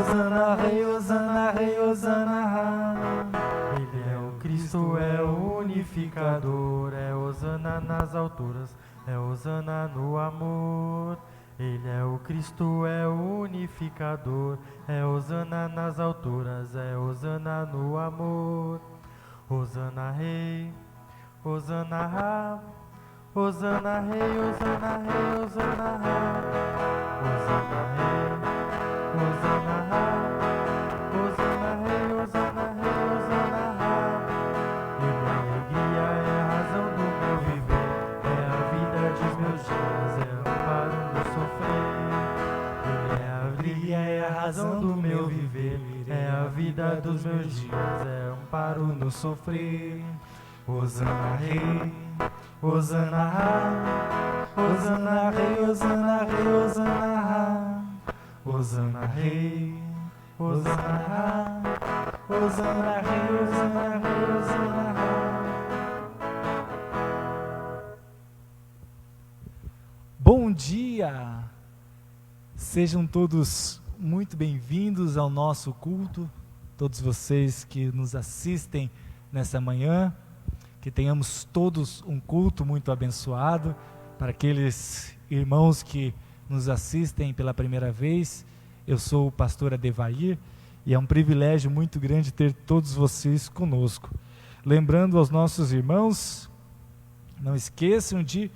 Hosana, Rei, Hosana, Rei, Hosana. Ele é o Cristo, é o unificador, é Hosana nas alturas, é Hosana no amor. Ele é o Cristo, é o unificador, é Hosana nas alturas, é Hosana no amor. Hosana, Rei, Hosana, Ra. Hosana, Rei, Hosana, Rei, Hosana, Ra. Hosana, Rei, Hosana, Ra. Hosana, Rei, Hosana, Rei, Hosana, Ra. Ele é a alegria, é a razão do meu viver, é a vida dos meus dias, é o amparo no sofrer. Ele é a alegria, é a razão do meu viver, é a vida dos meus dias, é o amparo no sofrer. Hosana, Rei, Hosana, Ra. Hosana, Rei, Hosana, Rei, Hosana, Ra. Hosana, Rei, Hosana, Ra. Hosana, Rei, Hosana, Rei, Hosana, Ra. Bom dia! Sejam todos muito bem-vindos ao nosso culto, todos vocês que nos assistem nessa manhã, que tenhamos todos um culto muito abençoado. Para aqueles irmãos que nos assistem pela primeira vez, eu sou o pastor Adevair e é um privilégio muito grande ter todos vocês conosco. Lembrando aos nossos irmãos, não esqueçam de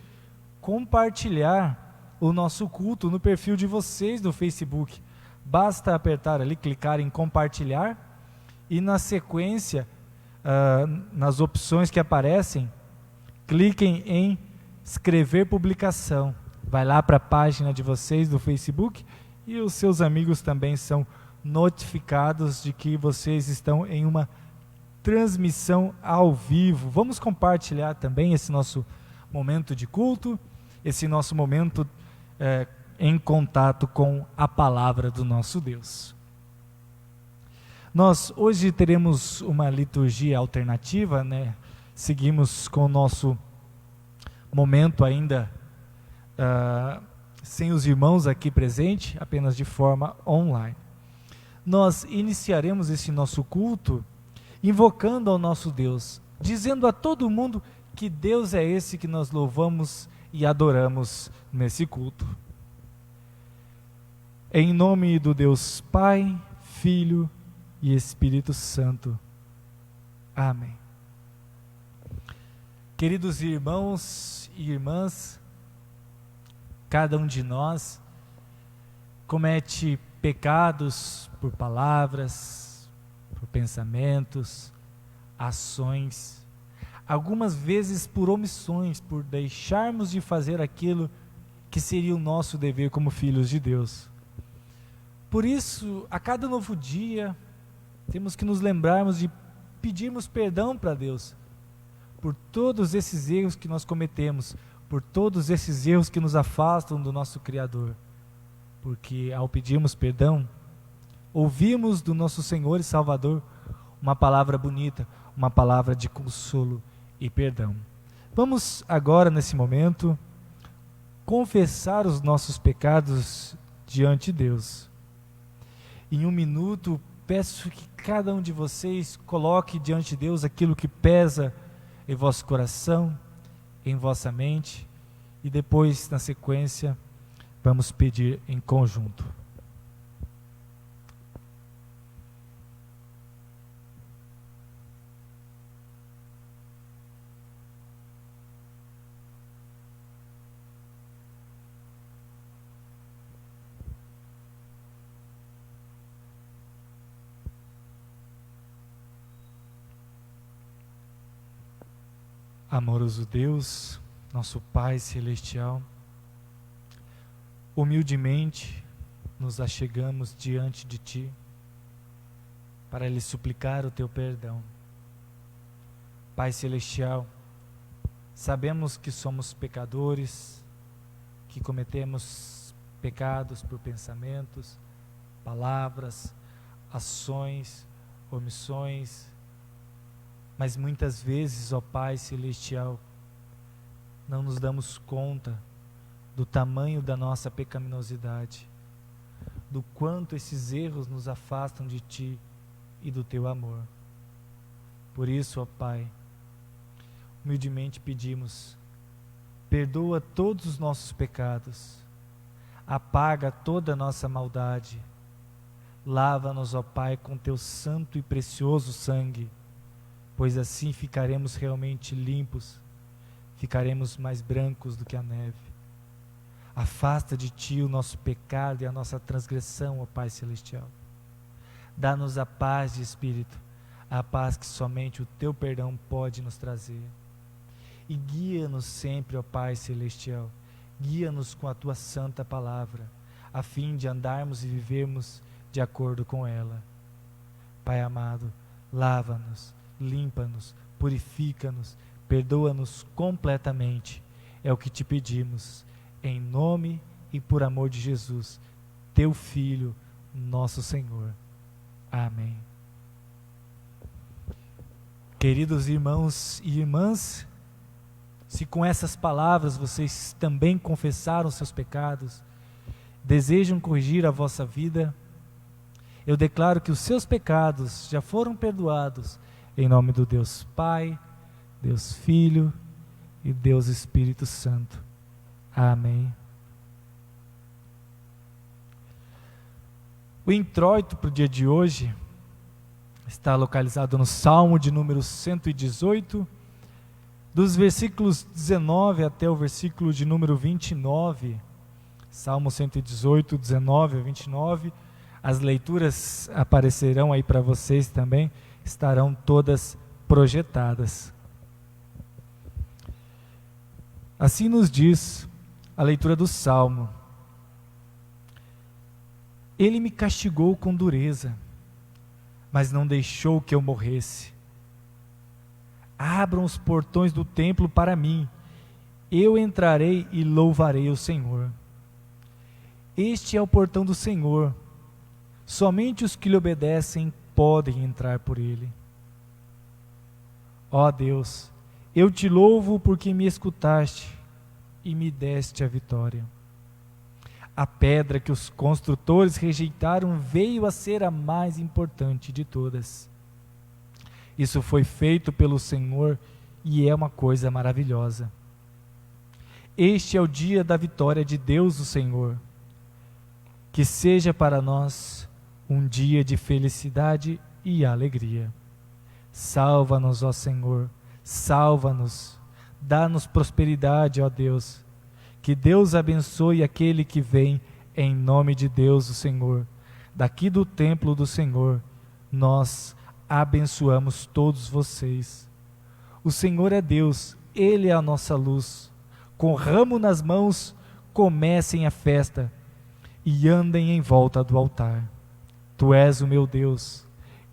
compartilhar o nosso culto no perfil de vocês no Facebook. Basta apertar ali, clicar em compartilhar e na sequência, nas opções que aparecem, cliquem em escrever publicação. Vai lá para a página de vocês do Facebook e os seus amigos também são notificados de que vocês estão em uma transmissão ao vivo. Vamos compartilhar também esse nosso momento de culto, esse nosso momento em contato com a palavra do nosso Deus. Nós hoje teremos uma liturgia alternativa, né? Seguimos com o nosso momento ainda sem os irmãos aqui presentes, apenas de forma online. Nós iniciaremos esse nosso culto invocando ao nosso Deus, dizendo a todo mundo que Deus é esse que nós louvamos e adoramos nesse culto. Em nome do Deus Pai, Filho e Espírito Santo. Amém. Queridos irmãos e irmãs, cada um de nós comete pecados por palavras, por pensamentos, ações, algumas vezes por omissões, por deixarmos de fazer aquilo que seria o nosso dever como filhos de Deus. Por isso, a cada novo dia, temos que nos lembrarmos de pedirmos perdão para Deus por todos esses erros que nós cometemos, por todos esses erros que nos afastam do nosso Criador. Porque ao pedirmos perdão, ouvimos do nosso Senhor e Salvador uma palavra bonita, uma palavra de consolo e perdão. Vamos agora, nesse momento, confessar os nossos pecados diante de Deus. Em um minuto, peço que cada um de vocês coloque diante de Deus aquilo que pesa em vosso coração, em vossa mente, e depois, na sequência, vamos pedir em conjunto. Amoroso Deus, nosso Pai Celestial, humildemente nos achegamos diante de Ti para lhe suplicar o Teu perdão. Pai Celestial, sabemos que somos pecadores, que cometemos pecados por pensamentos, palavras, ações, omissões, mas muitas vezes, ó Pai Celestial, não nos damos conta do tamanho da nossa pecaminosidade. do quanto esses erros nos afastam de Ti e do Teu amor. Por isso, ó Pai, humildemente pedimos, perdoa todos os nossos pecados, apaga toda a nossa maldade, lava-nos, ó Pai, com Teu santo e precioso sangue, pois assim ficaremos realmente limpos, ficaremos mais brancos do que a neve. Afasta de Ti o nosso pecado e a nossa transgressão, ó Pai Celestial. Dá-nos a paz de espírito, a paz que somente o Teu perdão pode nos trazer. E guia-nos sempre, ó Pai Celestial, guia-nos com a Tua santa palavra, a fim de andarmos e vivermos de acordo com ela. Pai amado, lava-nos, limpa-nos, purifica-nos, perdoa-nos completamente. É o que Te pedimos, em nome e por amor de Jesus, Teu Filho, nosso Senhor. Amém. Queridos irmãos e irmãs, se com essas palavras vocês também confessaram seus pecados, desejam corrigir a vossa vida, eu declaro que os seus pecados já foram perdoados, em nome do Deus Pai, Deus Filho e Deus Espírito Santo. Amém. O introito para o dia de hoje está localizado no Salmo de número 118, dos versículos 19 até o versículo de número 29. Salmo 118, 19 a 29. As leituras aparecerão aí para vocês também, estarão todas projetadas. Assim nos diz a leitura do Salmo: Ele me castigou com dureza, mas não deixou que eu morresse. Abram os portões do templo para mim, eu entrarei e louvarei o Senhor. Este é o portão do Senhor, somente os que lhe obedecem podem entrar por ele. Ó Deus, eu te louvo porque me escutaste e me deste a vitória. A pedra que os construtores rejeitaram veio a ser a mais importante de todas. Isso foi feito pelo Senhor e é uma coisa maravilhosa. Este é o dia da vitória de Deus, o Senhor. Que seja para nós um dia de felicidade e alegria. Salva-nos, ó Senhor, salva-nos, dá-nos prosperidade, ó Deus. Que Deus abençoe aquele que vem em nome de Deus, o Senhor. Daqui do templo do Senhor, nós abençoamos todos vocês. O Senhor é Deus, Ele é a nossa luz. Com ramo nas mãos, comecem a festa e andem em volta do altar. Tu és o meu Deus,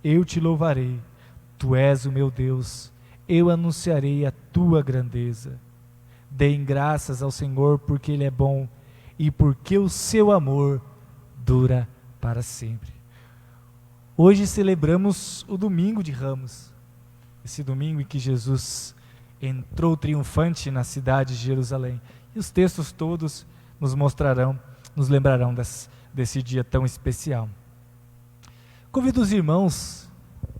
eu te louvarei. Tu és o meu Deus, eu anunciarei a tua grandeza. Deem graças ao Senhor porque Ele é bom e porque o seu amor dura para sempre. Hoje celebramos o domingo de Ramos, esse domingo em que Jesus entrou triunfante na cidade de Jerusalém. E os textos todos nos lembrarão desse dia tão especial. Convido os irmãos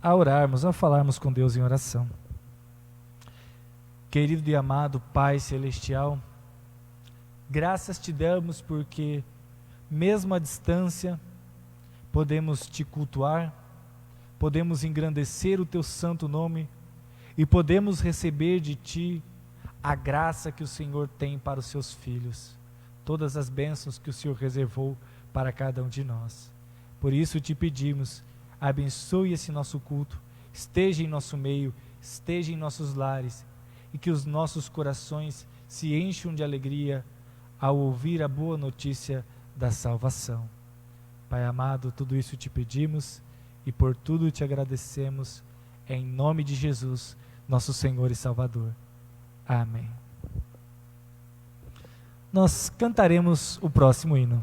a orarmos, a falarmos com Deus em oração. Querido e amado Pai Celestial, graças te damos porque, mesmo à distância, podemos te cultuar, podemos engrandecer o teu santo nome e podemos receber de ti a graça que o Senhor tem para os seus filhos, todas as bênçãos que o Senhor reservou para cada um de nós. Por isso te pedimos, abençoe esse nosso culto, esteja em nosso meio, esteja em nossos lares, e que os nossos corações se encham de alegria ao ouvir a boa notícia da salvação. Pai amado, tudo isso te pedimos e por tudo te agradecemos, em nome de Jesus, nosso Senhor e Salvador. Amém. Nós cantaremos o próximo hino.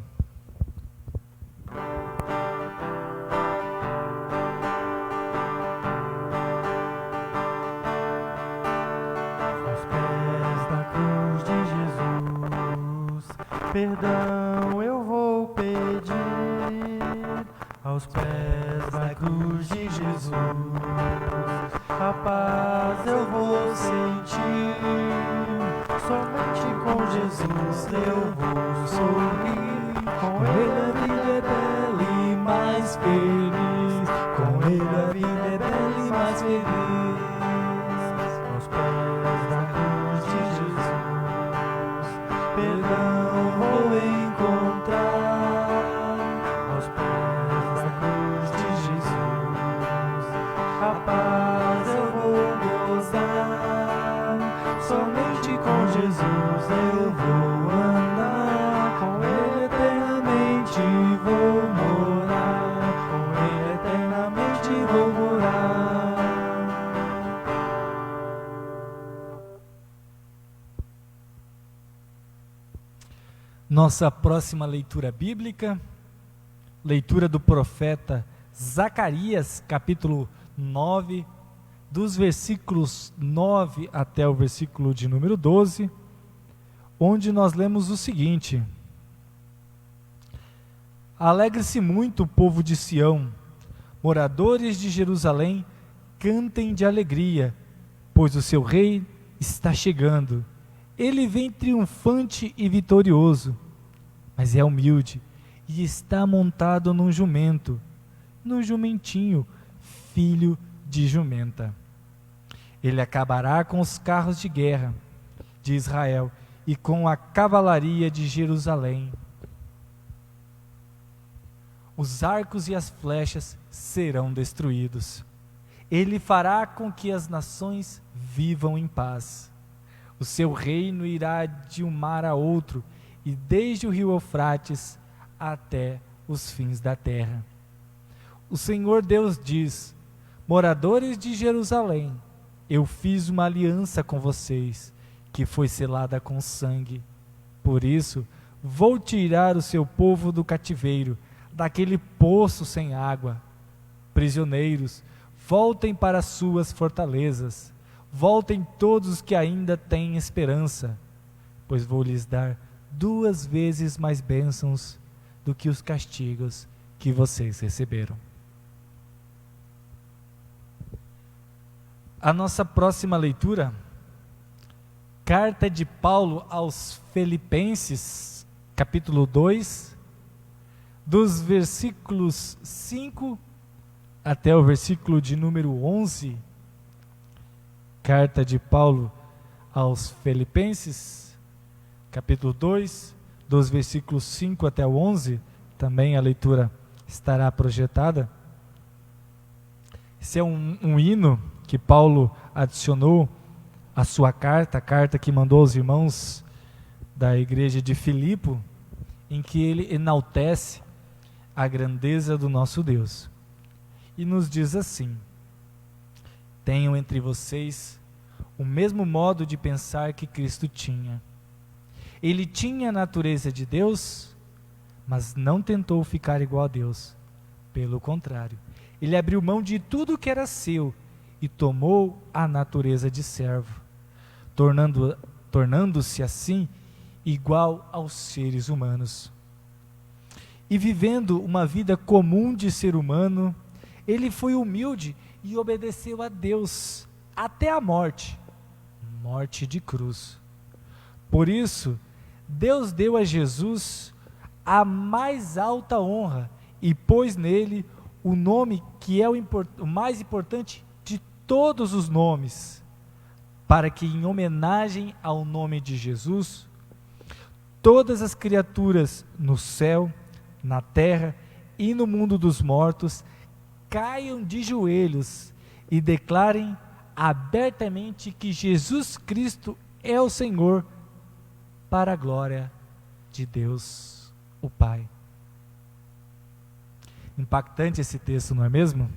Perdão eu vou pedir, aos pés da cruz de Jesus. A paz eu vou sentir, somente com Jesus eu vou sorrir. Com Ele a vida é bela e mais feliz, com Ele a vida é bela e mais feliz. Aos pés da cruz de Jesus, perdão vou encontrar. Aos pés da cruz de Jesus, a paz eu vou gozar. Somente com Jesus eu vou andar, com Ele eternamente vou morar, com Ele eternamente vou morar. Nossa próxima leitura bíblica, leitura do profeta Zacarias, capítulo 9, dos versículos 9 até o versículo de número 12, onde nós lemos o seguinte: Alegre-se muito o povo de Sião, moradores de Jerusalém, cantem de alegria, pois o seu rei está chegando. Ele vem triunfante e vitorioso, mas é humilde e está montado num jumento, num jumentinho, filho de jumenta. Ele acabará com os carros de guerra de Israel e com a cavalaria de Jerusalém. Os arcos e as flechas serão destruídos. Ele fará com que as nações vivam em paz. O seu reino irá de um mar a outro, e desde o rio Eufrates até os fins da terra. O Senhor Deus diz: moradores de Jerusalém, eu fiz uma aliança com vocês, que foi selada com sangue. Por isso, vou tirar o seu povo do cativeiro, daquele poço sem água. Prisioneiros, voltem para suas fortalezas. Voltem todos os que ainda têm esperança, pois vou lhes dar 2 vezes mais bênçãos do que os castigos que vocês receberam. A nossa próxima leitura, carta de Paulo aos Filipenses, capítulo 2, dos versículos 5 até o versículo de número 11, carta de Paulo aos Filipenses, capítulo 2, dos versículos 5 até o 11, também a leitura estará projetada. Esse é um hino que Paulo adicionou à sua carta, a carta que mandou aos irmãos da igreja de Filipe, em que ele enaltece a grandeza do nosso Deus. E nos diz assim: tenham entre vocês o mesmo modo de pensar que Cristo tinha. Ele tinha a natureza de Deus, mas não tentou ficar igual a Deus. Pelo contrário, ele abriu mão de tudo que era seu e tomou a natureza de servo, tornando-se assim igual aos seres humanos. E vivendo uma vida comum de ser humano, ele foi humilde e obedeceu a Deus até a morte de cruz. Por isso, Deus deu a Jesus a mais alta honra e pôs nele o nome que é o mais importante de todos os nomes, para que, em homenagem ao nome de Jesus, todas as criaturas no céu, na terra e no mundo dos mortos caiam de joelhos e declarem abertamente que Jesus Cristo é o Senhor, para a glória de Deus, o Pai. Impactante esse texto, não é mesmo?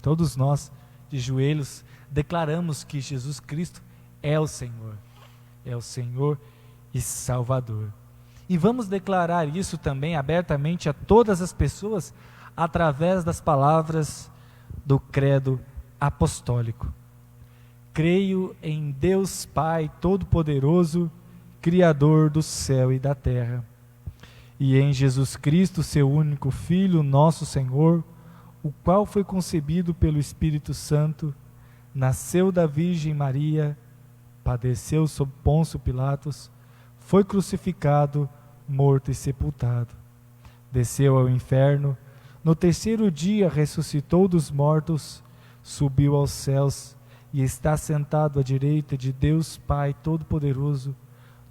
Todos nós, de joelhos, declaramos que Jesus Cristo é o Senhor e Salvador. E vamos declarar isso também abertamente a todas as pessoas, através das palavras do credo apostólico. Creio em Deus Pai Todo-Poderoso, Criador do céu e da terra, e em Jesus Cristo, seu único Filho, nosso Senhor, o qual foi concebido pelo Espírito Santo, nasceu da Virgem Maria, padeceu sob Pôncio Pilatos, foi crucificado, morto e sepultado. Desceu ao inferno, no terceiro dia ressuscitou dos mortos, subiu aos céus e está sentado à direita de Deus Pai Todo-Poderoso,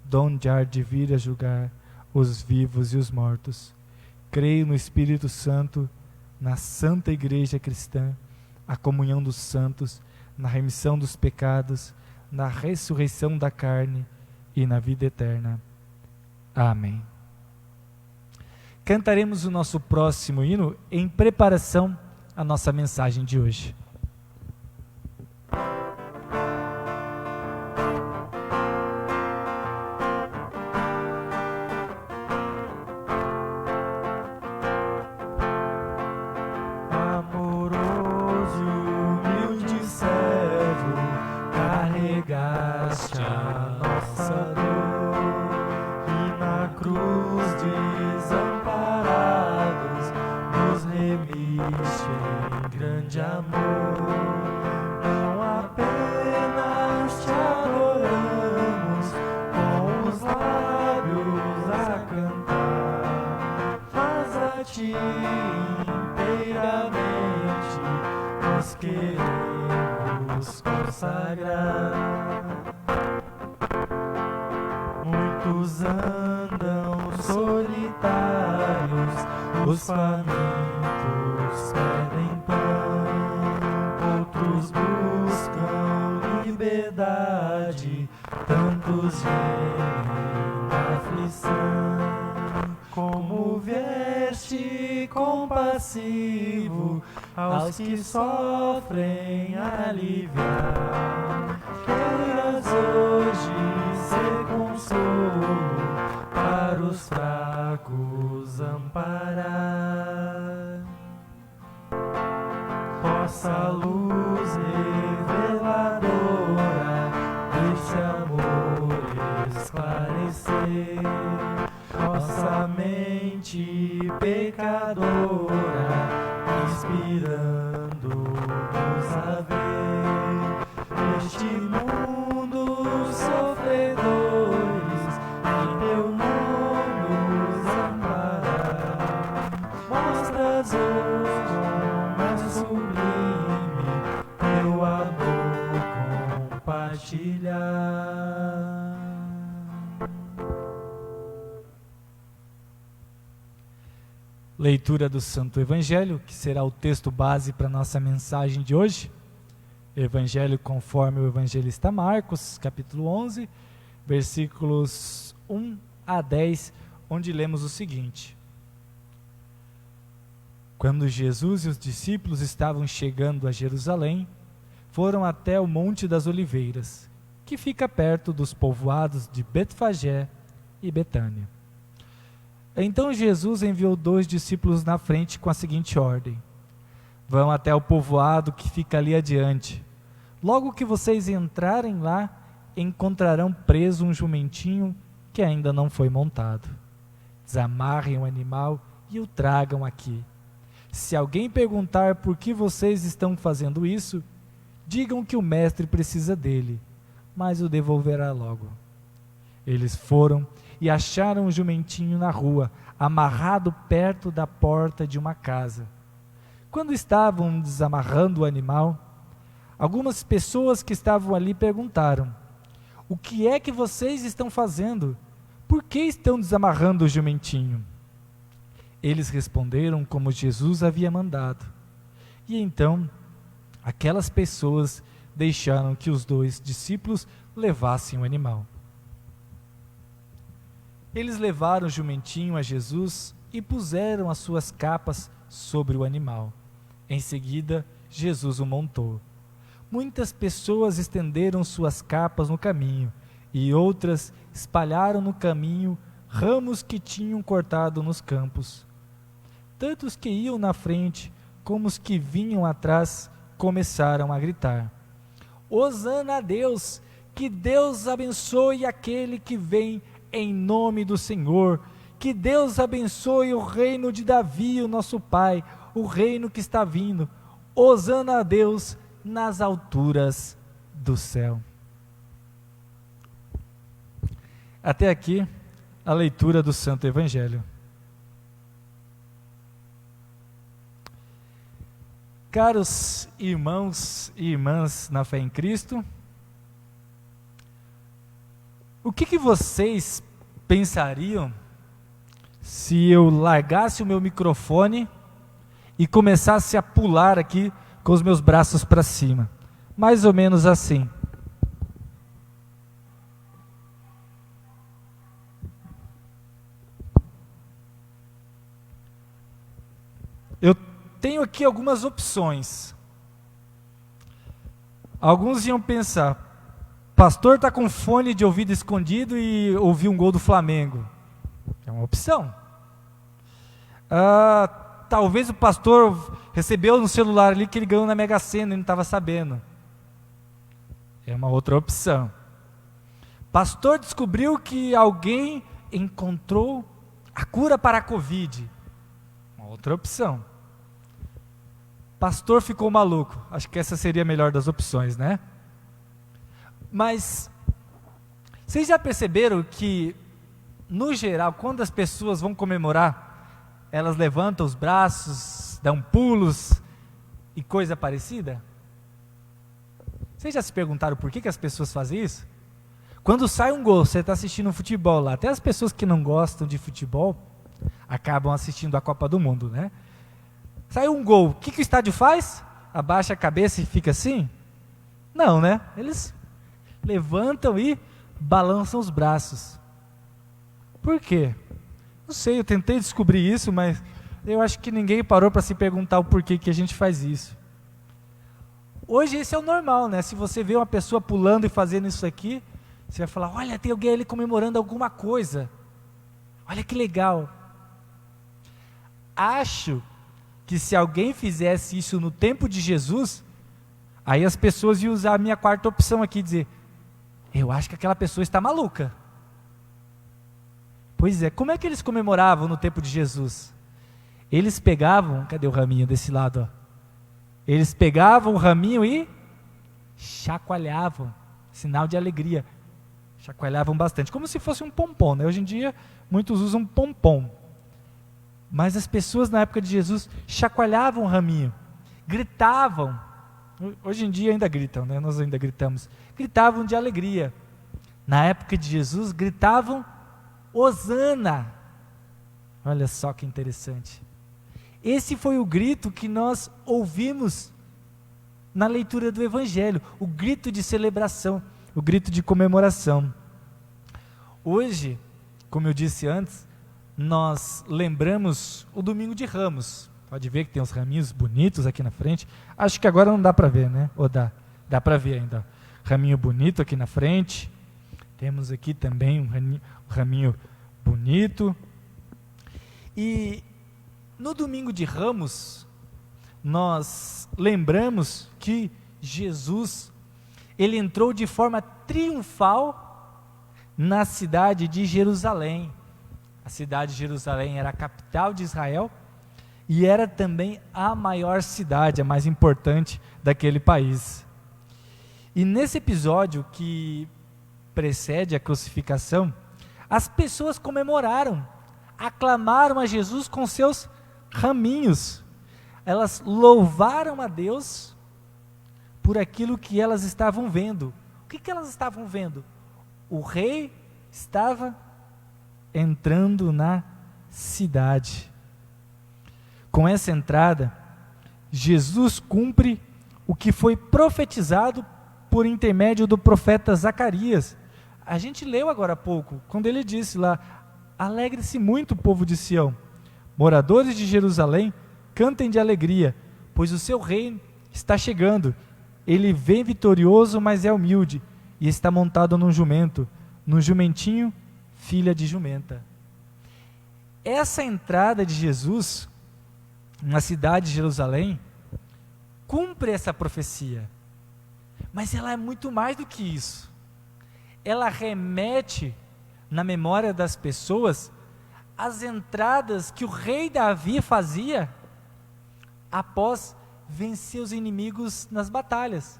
donde há de vir a julgar os vivos e os mortos. Creio no Espírito Santo, na Santa Igreja Cristã, a comunhão dos santos, na remissão dos pecados, na ressurreição da carne e na vida eterna. Amém. Cantaremos o nosso próximo hino em preparação à nossa mensagem de hoje. Muitos andam solitários, os famintos pedem pão, outros buscam liberdade, tantos gemem na aflição. Como vieste compassivo aos que sofrem aliviar, queiras hoje ser consolo para os fracos amparar. Possa a luz reveladora desse amor esclarecer nossa mente pecadora, inspirando-nos a ver este mundo sofredores, em teu nome nos amparar. Mostras-nos como é sublime teu amor compartilhar. Leitura do Santo Evangelho, que será o texto base para a nossa mensagem de hoje. Evangelho conforme o evangelista Marcos, capítulo 11, versículos 1 a 10, onde lemos o seguinte: Quando Jesus e os discípulos estavam chegando a Jerusalém, foram até o Monte das Oliveiras, que fica perto dos povoados de Betfagé e Betânia. Então Jesus enviou 2 discípulos na frente com a seguinte ordem: Vão até o povoado que fica ali adiante. Logo que vocês entrarem lá, encontrarão preso um jumentinho que ainda não foi montado. Desamarrem o animal e o tragam aqui. Se alguém perguntar por que vocês estão fazendo isso, digam que o mestre precisa dele, mas o devolverá logo. Eles foram e acharam o jumentinho na rua, amarrado perto da porta de uma casa. Quando estavam desamarrando o animal, algumas pessoas que estavam ali perguntaram: O que é que vocês estão fazendo? Por que estão desamarrando o jumentinho? Eles responderam como Jesus havia mandado. E então, aquelas pessoas deixaram que os 2 discípulos levassem o animal. Eles levaram o jumentinho a Jesus e puseram as suas capas sobre o animal. Em seguida, Jesus o montou. Muitas pessoas estenderam suas capas no caminho, e outras espalharam no caminho ramos que tinham cortado nos campos. Tanto os que iam na frente, como os que vinham atrás, começaram a gritar: Hosana a Deus! Que Deus abençoe aquele que vem em nome do Senhor, Que Deus abençoe o reino de Davi, o nosso pai, o reino que está vindo. Hosana a Deus nas alturas do céu. Até aqui a leitura do Santo Evangelho. Caros irmãos e irmãs na fé em Cristo, o que vocês pensariam se eu largasse o meu microfone e começasse a pular aqui com os meus braços para cima? Mais ou menos assim. Eu tenho aqui algumas opções. Alguns iam pensar, pastor está com fone de ouvido escondido e ouviu um gol do Flamengo. É uma opção. Talvez o pastor recebeu no celular ali que ele ganhou na Mega Sena e não estava sabendo. É uma outra opção. Pastor descobriu que alguém encontrou a cura para a Covid. Uma outra opção. Pastor ficou maluco. Acho que essa seria a melhor das opções, né? Mas vocês já perceberam que, no geral, quando as pessoas vão comemorar, elas levantam os braços, dão pulos e coisa parecida? Vocês já se perguntaram por que as pessoas fazem isso? Quando sai um gol, você está assistindo um futebol lá, até as pessoas que não gostam de futebol acabam assistindo a Copa do Mundo, né? Sai um gol, o que o estádio faz? Abaixa a cabeça e fica assim? Não, né? Eles levantam e balançam os braços. Por quê? Não sei, eu tentei descobrir isso, mas eu acho que ninguém parou para se perguntar o porquê que a gente faz isso. Hoje esse é o normal, né? Se você vê uma pessoa pulando e fazendo isso aqui, você vai falar, olha, tem alguém ali comemorando alguma coisa. Olha que legal. Acho que se alguém fizesse isso no tempo de Jesus, aí as pessoas iam usar a minha quarta opção aqui, dizer, eu acho que aquela pessoa está maluca. Pois é, como é que eles comemoravam no tempo de Jesus? Eles pegavam, cadê o raminho desse lado? Ó? Eles pegavam o raminho e chacoalhavam, sinal de alegria. Chacoalhavam bastante, como se fosse um pompom, né? Hoje em dia, muitos usam pompom. Mas as pessoas na época de Jesus chacoalhavam o raminho, gritavam. Hoje em dia ainda gritam, né? Nós ainda gritamos. Gritavam de alegria. Na época de Jesus, gritavam Hosana. Olha só que interessante. Esse foi o grito que nós ouvimos na leitura do Evangelho, o grito de celebração, o grito de comemoração. Hoje, como eu disse antes, nós lembramos o Domingo de Ramos. Pode ver que tem uns raminhos bonitos aqui na frente. Acho que agora não dá para ver, né? Ou dá? Dá para ver ainda. Raminho bonito aqui na frente. Temos aqui também um raminho bonito. E no Domingo de Ramos, nós lembramos que Jesus, ele entrou de forma triunfal na cidade de Jerusalém. A cidade de Jerusalém era a capital de Israel e era também a maior cidade, a mais importante daquele país. E nesse episódio que precede a crucificação, as pessoas comemoraram, aclamaram a Jesus com seus raminhos. Elas louvaram a Deus por aquilo que elas estavam vendo. O que elas estavam vendo? O rei estava entrando na cidade. Com essa entrada, Jesus cumpre o que foi profetizado por intermédio do profeta Zacarias. A gente leu agora há pouco, quando ele disse lá, alegre-se muito o povo de Sião, moradores de Jerusalém, cantem de alegria, pois o seu rei está chegando, ele vem vitorioso, mas é humilde, e está montado num jumento, num jumentinho, filha de jumenta. Essa entrada de Jesus na cidade de Jerusalém cumpre essa profecia, mas ela é muito mais do que isso. Ela remete na memória das pessoas as entradas que o rei Davi fazia após vencer os inimigos nas batalhas.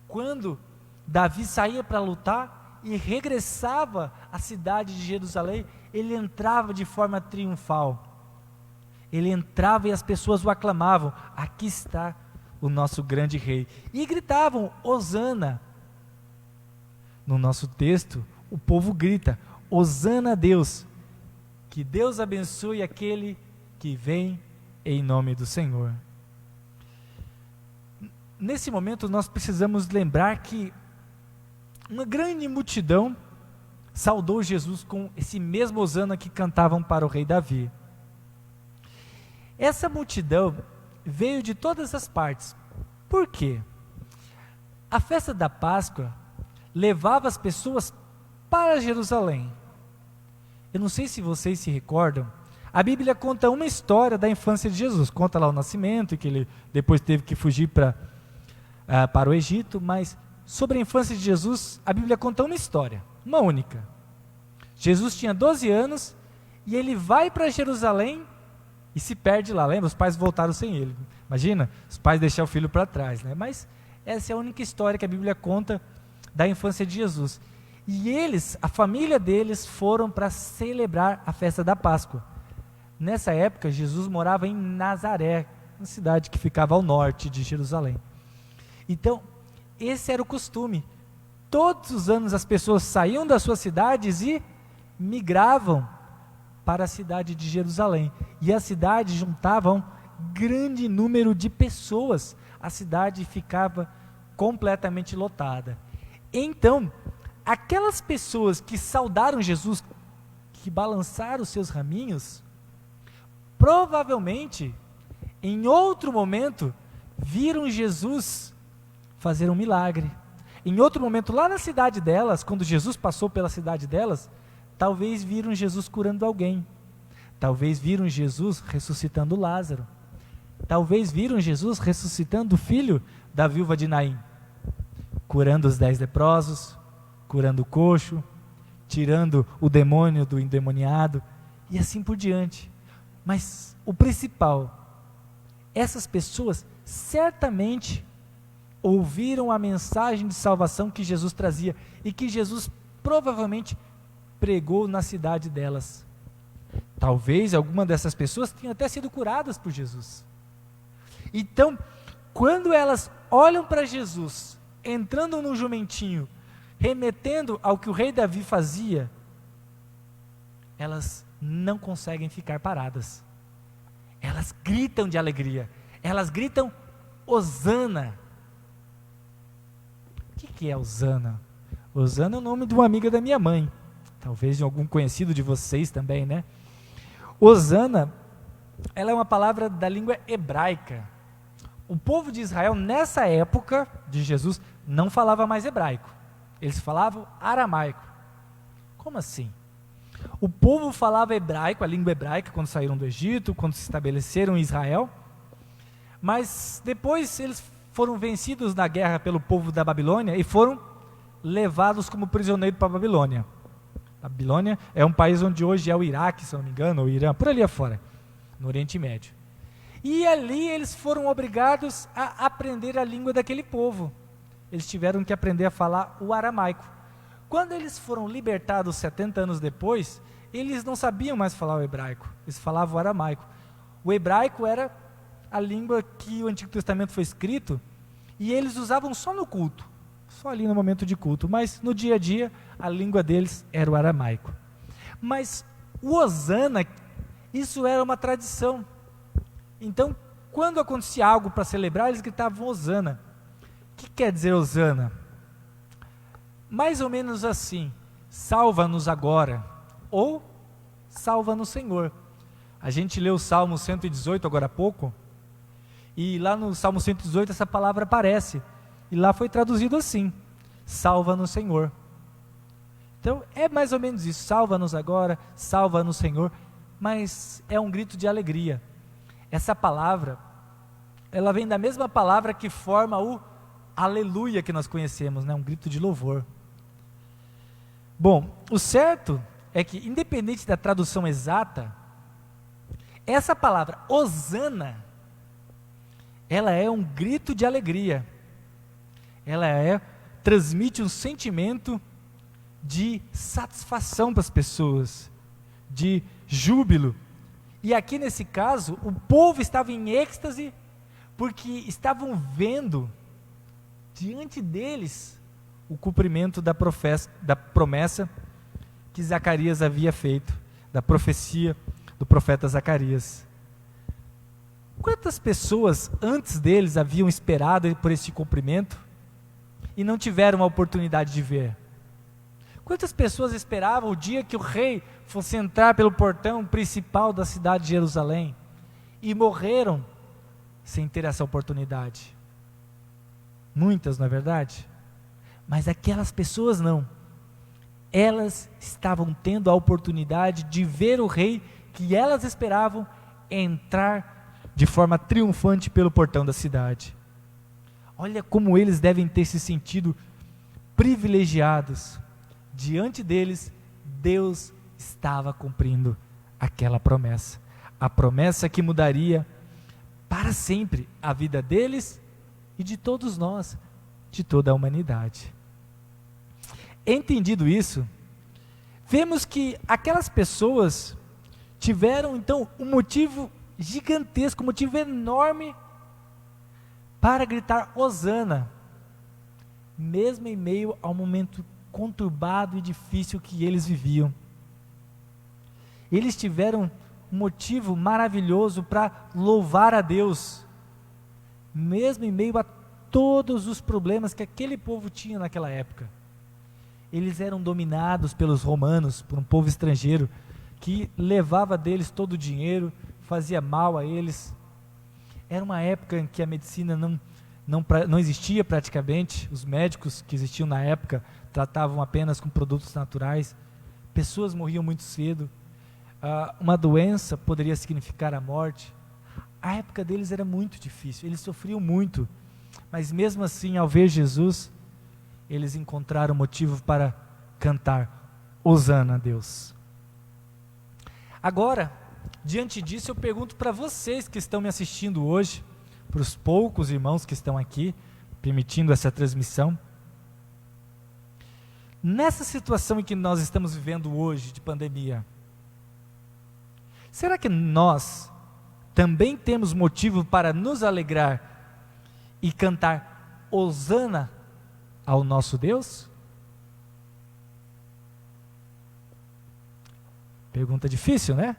Quando Davi saía para lutar e regressava à cidade de Jerusalém, ele entrava de forma triunfal. Ele entrava e as pessoas o aclamavam: aqui está o nosso grande rei. E gritavam: Hosana. No nosso texto, o povo grita: Hosana a Deus. Que Deus abençoe aquele que vem em nome do Senhor. Nesse momento nós precisamos lembrar que uma grande multidão saudou Jesus com esse mesmo hosana que cantavam para o rei Davi. Essa multidão veio de todas as partes. Por quê? A festa da Páscoa levava as pessoas para Jerusalém. Eu não sei se vocês se recordam, a Bíblia conta uma história da infância de Jesus. Conta lá o nascimento, e que ele depois teve que fugir para o Egito, mas sobre a infância de Jesus, a Bíblia conta uma história, uma única. Jesus tinha 12 anos e ele vai para Jerusalém e se perde lá. Lembra? Os pais voltaram sem ele. Imagina, os pais deixaram o filho para trás, né? Mas essa é a única história que a Bíblia conta da infância de Jesus. E eles, a família deles, foram para celebrar a festa da Páscoa. Nessa época, Jesus morava em Nazaré, uma cidade que ficava ao norte de Jerusalém. Então, esse era o costume. Todos os anos as pessoas saíam das suas cidades e migravam para a cidade de Jerusalém. E a cidade juntava um grande número de pessoas. A cidade ficava completamente lotada. Então, aquelas pessoas que saudaram Jesus, que balançaram os seus raminhos, provavelmente, em outro momento, viram Jesus fazer um milagre. Em outro momento, lá na cidade delas, quando Jesus passou pela cidade delas, talvez viram Jesus curando alguém. Talvez viram Jesus ressuscitando Lázaro. Talvez viram Jesus ressuscitando o filho da viúva de Naim, curando os 10 leprosos, curando o coxo, tirando o demônio do endemoniado, e assim por diante. Mas o principal, essas pessoas certamente ouviram a mensagem de salvação que Jesus trazia, e que Jesus provavelmente pregou na cidade delas. Talvez alguma dessas pessoas tenham até sido curadas por Jesus. Então, quando elas olham para Jesus, entrando no jumentinho, remetendo ao que o rei Davi fazia, elas não conseguem ficar paradas. Elas gritam de alegria. Elas gritam: Hosana. O que é Hosana? Hosana é o nome de uma amiga da minha mãe. Talvez de algum conhecido de vocês também, né? Hosana, ela é uma palavra da língua hebraica. O povo de Israel, nessa época de Jesus, não falava mais hebraico. Eles falavam aramaico. Como assim? O povo falava hebraico, a língua hebraica, quando saíram do Egito, quando se estabeleceram em Israel. Mas depois eles foram vencidos na guerra pelo povo da Babilônia e foram levados como prisioneiros para a Babilônia. A Babilônia é um país onde hoje é o Iraque, se não me engano, ou o Irã, por ali afora, no Oriente Médio. E ali eles foram obrigados a aprender a língua daquele povo. Eles tiveram que aprender a falar o aramaico. Quando eles foram libertados 70 anos depois, eles não sabiam mais falar o hebraico, eles falavam o aramaico. O hebraico era a língua que o Antigo Testamento foi escrito, e eles usavam só no culto, só ali no momento de culto, mas no dia a dia a língua deles era o aramaico. Mas o Hosana, isso era uma tradição. Então, quando acontecia algo para celebrar, eles gritavam Hosana. O que quer dizer Hosana? Mais ou menos assim: salva-nos agora, ou salva-nos, Senhor. A gente leu o Salmo 118 agora há pouco, e lá no Salmo 118 essa palavra aparece, e lá foi traduzido assim: salva-nos, Senhor. Então é mais ou menos isso: salva-nos agora, salva-nos, Senhor. Mas é um grito de alegria. Essa palavra, ela vem da mesma palavra que forma o aleluia que nós conhecemos, né? Um grito de louvor. Bom, o certo é que, independente da tradução exata, essa palavra hosana, ela é um grito de alegria. Ela transmite um sentimento de satisfação para as pessoas, de júbilo. E aqui nesse caso, o povo estava em êxtase, porque estavam vendo diante deles o cumprimento da promessa que Zacarias havia feito, da profecia do profeta Zacarias. Quantas pessoas antes deles haviam esperado por esse cumprimento e não tiveram a oportunidade de ver? Quantas pessoas esperavam o dia que o rei fosse entrar pelo portão principal da cidade de Jerusalém e morreram sem ter essa oportunidade? Muitas, não é verdade? Mas aquelas pessoas não. Elas estavam tendo a oportunidade de ver o rei que elas esperavam entrar de forma triunfante pelo portão da cidade. Olha como eles devem ter se sentido privilegiados. Diante deles, Deus estava cumprindo aquela promessa. A promessa que mudaria para sempre a vida deles e de todos nós, de toda a humanidade. Entendido isso, vemos que aquelas pessoas tiveram então um motivo gigantesco, um motivo enorme para gritar hosana, mesmo em meio ao momento conturbado e difícil que eles viviam. Eles tiveram um motivo maravilhoso para louvar a Deus, mesmo em meio a todos os problemas que aquele povo tinha naquela época. Eles eram dominados pelos romanos, por um povo estrangeiro, que levava deles todo o dinheiro, fazia mal a eles. Era uma época em que a medicina não existia praticamente, os médicos que existiam na época tratavam apenas com produtos naturais, pessoas morriam muito cedo, uma doença poderia significar a morte. A época deles era muito difícil, eles sofriam muito, mas mesmo assim, ao ver Jesus, eles encontraram motivo para cantar hosana a Deus. Agora, diante disso, eu pergunto para vocês que estão me assistindo hoje, para os poucos irmãos que estão aqui, permitindo essa transmissão, nessa situação em que nós estamos vivendo hoje, de pandemia, será que nós também temos motivo para nos alegrar e cantar hosana ao nosso Deus? Pergunta difícil, né?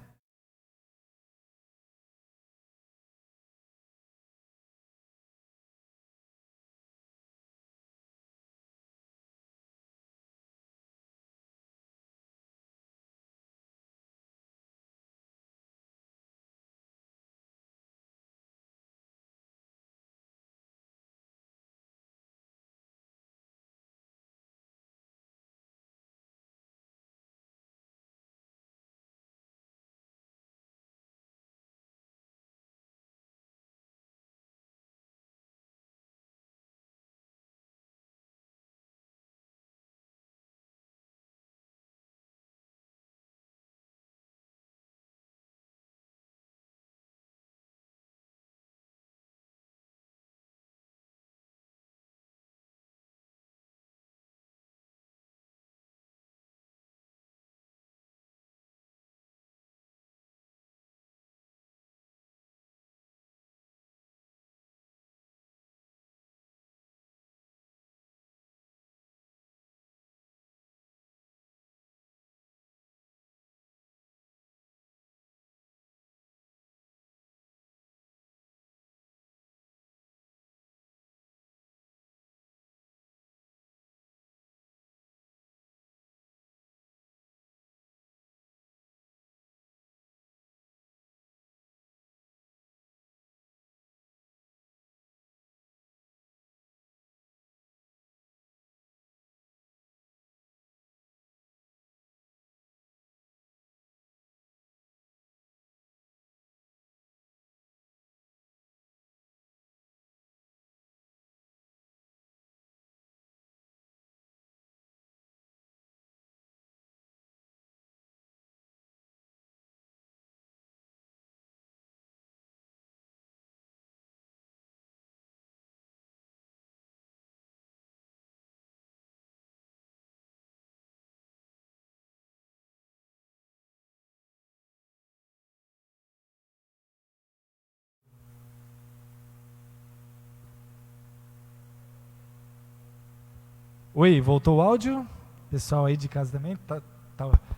Oi, voltou o áudio? Pessoal aí de casa também,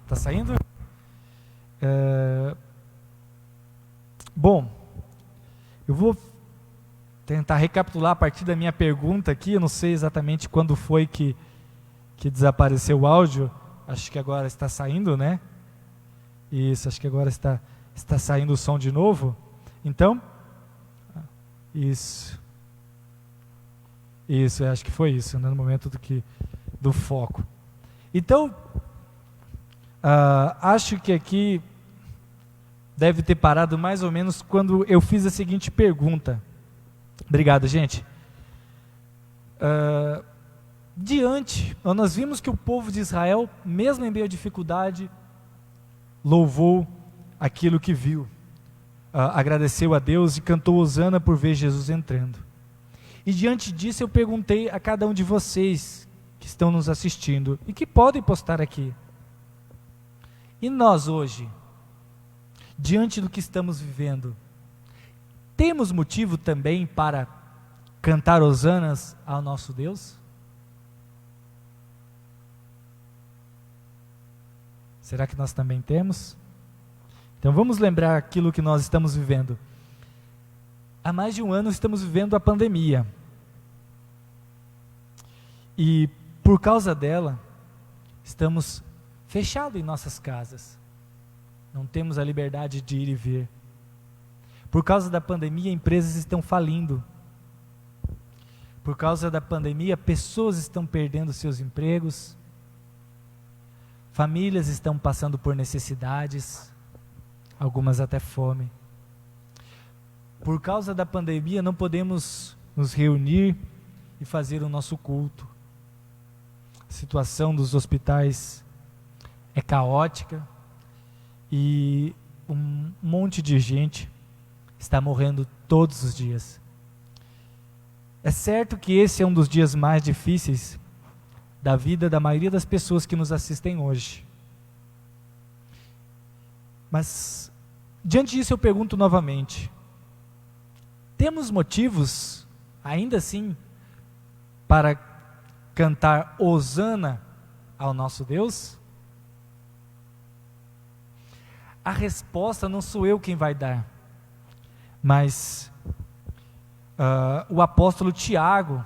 tá saindo? Bom, eu vou tentar recapitular a partir da minha pergunta aqui. Eu não sei exatamente quando foi que desapareceu o áudio. Acho que agora está saindo, né? Isso, acho que agora está saindo o som de novo. Então, isso, acho que foi isso, né, no momento do foco. Então, acho que aqui deve ter parado mais ou menos quando eu fiz a seguinte pergunta. Obrigado, gente. Nós vimos que o povo de Israel, mesmo em meio à dificuldade, louvou aquilo que viu, agradeceu a Deus e cantou hosana por ver Jesus entrando. E diante disso eu perguntei a cada um de vocês que estão nos assistindo e que podem postar aqui: e nós hoje, diante do que estamos vivendo, temos motivo também para cantar hosanas ao nosso Deus? Será que nós também temos? Então vamos lembrar aquilo que nós estamos vivendo. Há mais de um ano estamos vivendo a pandemia. E por causa dela, estamos fechados em nossas casas. Não temos a liberdade de ir e vir. Por causa da pandemia, empresas estão falindo. Por causa da pandemia, pessoas estão perdendo seus empregos. Famílias estão passando por necessidades, algumas até fome. Por causa da pandemia, não podemos nos reunir e fazer o nosso culto. A situação dos hospitais é caótica e um monte de gente está morrendo todos os dias. É certo que esse é um dos dias mais difíceis da vida da maioria das pessoas que nos assistem hoje. Mas, diante disso eu pergunto novamente: temos motivos, ainda assim, para cantar hosana ao nosso Deus? A resposta não sou eu quem vai dar, mas o apóstolo Tiago,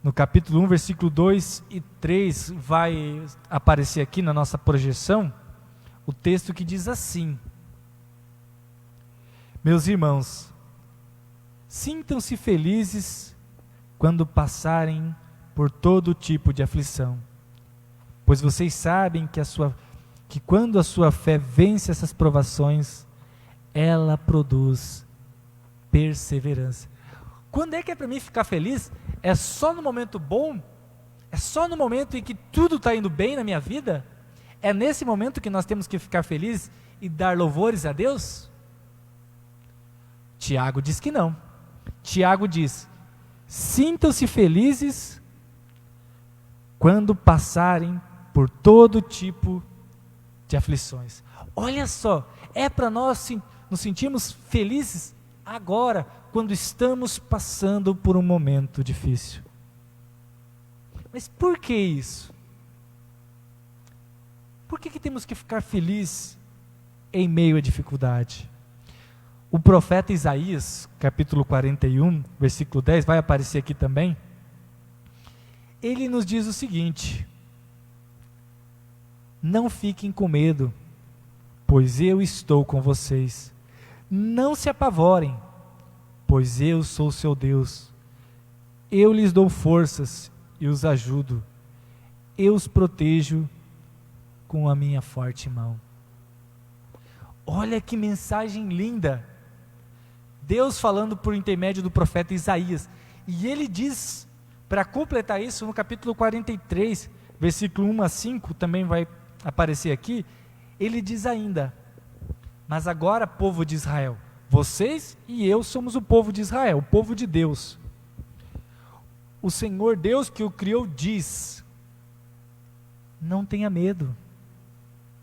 no capítulo 1, versículo 2 e 3, vai aparecer aqui na nossa projeção, o texto que diz assim: meus irmãos, sintam-se felizes quando passarem por todo tipo de aflição, pois vocês sabem que quando a sua fé vence essas provações, ela produz perseverança. Quando é que é para mim ficar feliz? É só no momento bom? É só no momento em que tudo está indo bem na minha vida? É nesse momento que nós temos que ficar felizes e dar louvores a Deus? Tiago diz que não. Tiago diz: sintam-se felizes quando passarem por todo tipo de aflições. Olha só, é para nós nos sentirmos felizes agora, quando estamos passando por um momento difícil. Mas por que isso? Por que temos que ficar felizes em meio à dificuldade? O profeta Isaías, capítulo 41, versículo 10, vai aparecer aqui também. Ele nos diz o seguinte: não fiquem com medo, pois eu estou com vocês. Não se apavorem, pois eu sou seu Deus. Eu lhes dou forças e os ajudo. Eu os protejo com a minha forte mão. Olha que mensagem linda! Deus falando por intermédio do profeta Isaías. E ele diz, para completar isso, no capítulo 43, versículo 1 a 5, também vai aparecer aqui, ele diz ainda: mas agora, povo de Israel, vocês e eu somos o povo de Israel, o povo de Deus. O Senhor Deus que o criou diz: não tenha medo,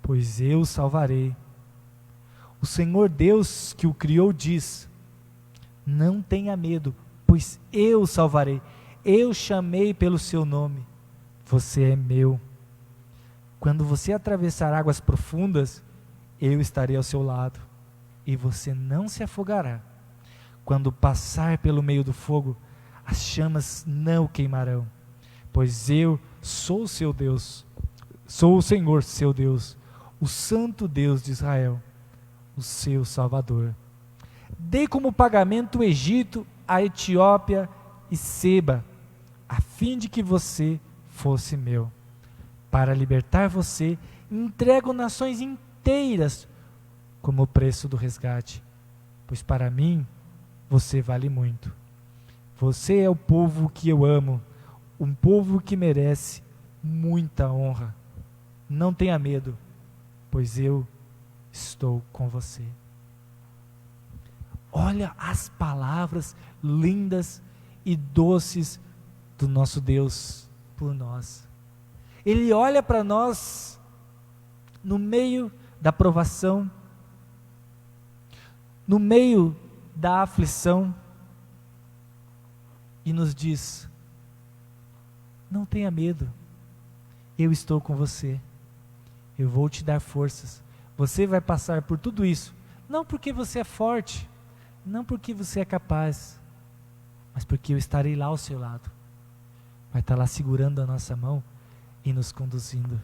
pois eu o salvarei. O Senhor Deus que o criou diz: não tenha medo, pois eu o salvarei. Eu chamei pelo seu nome, você é meu. Quando você atravessar águas profundas, eu estarei ao seu lado, e você não se afogará. Quando passar pelo meio do fogo, as chamas não o queimarão, pois eu sou o seu Deus, sou o Senhor seu Deus, o Santo Deus de Israel, o seu Salvador. Dei como pagamento o Egito, a Etiópia e Seba, a fim de que você fosse meu. Para libertar você, entrego nações inteiras como o preço do resgate, pois para mim você vale muito. Você é o povo que eu amo, um povo que merece muita honra. Não tenha medo, pois eu estou com você. Olha as palavras lindas e doces do nosso Deus por nós. Ele olha para nós no meio da provação, no meio da aflição, e nos diz: não tenha medo, eu estou com você, eu vou te dar forças, você vai passar por tudo isso, não porque você é forte, não porque você é capaz, mas porque eu estarei lá ao seu lado, vai estar lá segurando a nossa mão e nos conduzindo.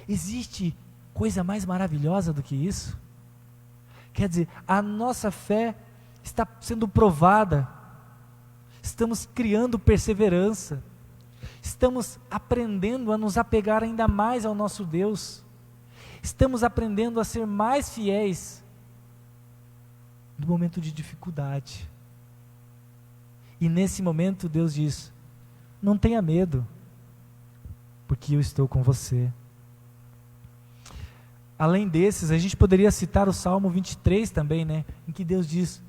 Existe coisa mais maravilhosa do que isso? Quer dizer, a nossa fé está sendo provada, estamos criando perseverança, estamos aprendendo a nos apegar ainda mais ao nosso Deus, estamos aprendendo a ser mais fiéis no momento de dificuldade. E nesse momento Deus diz: não tenha medo, porque eu estou com você. Além desses, a gente poderia citar o Salmo 23 também, né? Em que Deus diz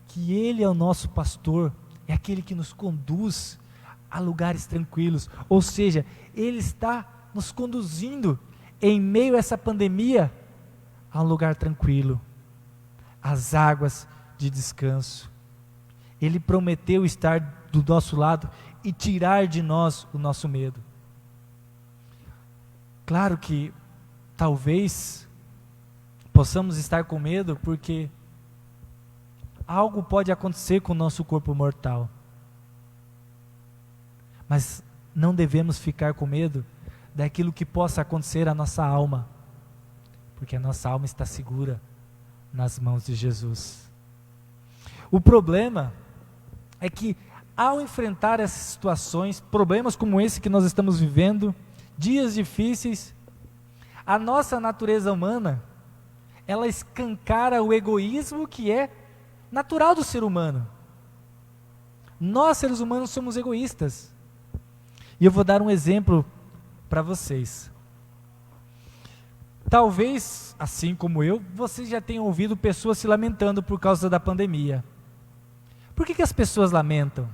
que Ele é o nosso pastor, é aquele que nos conduz a lugares tranquilos. Ou seja, Ele está nos conduzindo em meio a essa pandemia a um lugar tranquilo, às águas de descanso. Ele prometeu estar do nosso lado e tirar de nós o nosso medo. Claro que talvez possamos estar com medo porque algo pode acontecer com o nosso corpo mortal. Mas não devemos ficar com medo daquilo que possa acontecer à nossa alma, porque a nossa alma está segura nas mãos de Jesus. O problema é que ao enfrentar essas situações, problemas como esse que nós estamos vivendo, dias difíceis, a nossa natureza humana, ela escancara o egoísmo que é natural do ser humano. Nós, seres humanos, somos egoístas. E eu vou dar um exemplo para vocês. Talvez, assim como eu, vocês já tenham ouvido pessoas se lamentando por causa da pandemia. Por que as pessoas lamentam?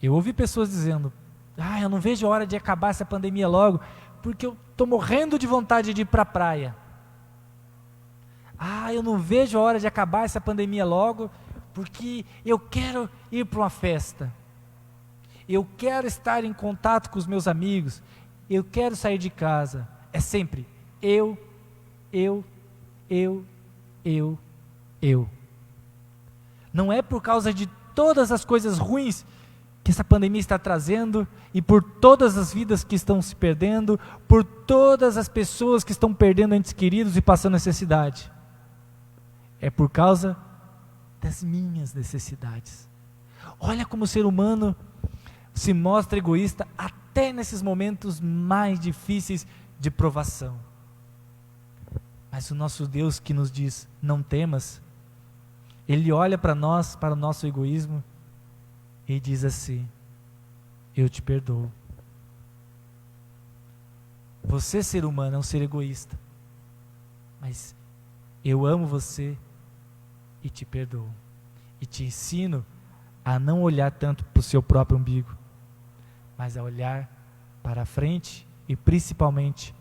Eu ouvi pessoas dizendo: eu não vejo a hora de acabar essa pandemia logo, porque eu estou morrendo de vontade de ir para a praia. Eu não vejo a hora de acabar essa pandemia logo, porque eu quero ir para uma festa. Eu quero estar em contato com os meus amigos. Eu quero sair de casa. É sempre eu. Não é por causa de todas as coisas ruins que essa pandemia está trazendo, e por todas as vidas que estão se perdendo, por todas as pessoas que estão perdendo entes queridos e passando necessidade. É por causa das minhas necessidades. Olha como o ser humano se mostra egoísta até nesses momentos mais difíceis de provação. Mas o nosso Deus que nos diz: não temas, Ele olha para nós, para o nosso egoísmo, e diz assim: eu te perdoo. Você, ser humano, é um ser egoísta, mas eu amo você e te perdoo. E te ensino a não olhar tanto para o seu próprio umbigo, mas a olhar para a frente e principalmente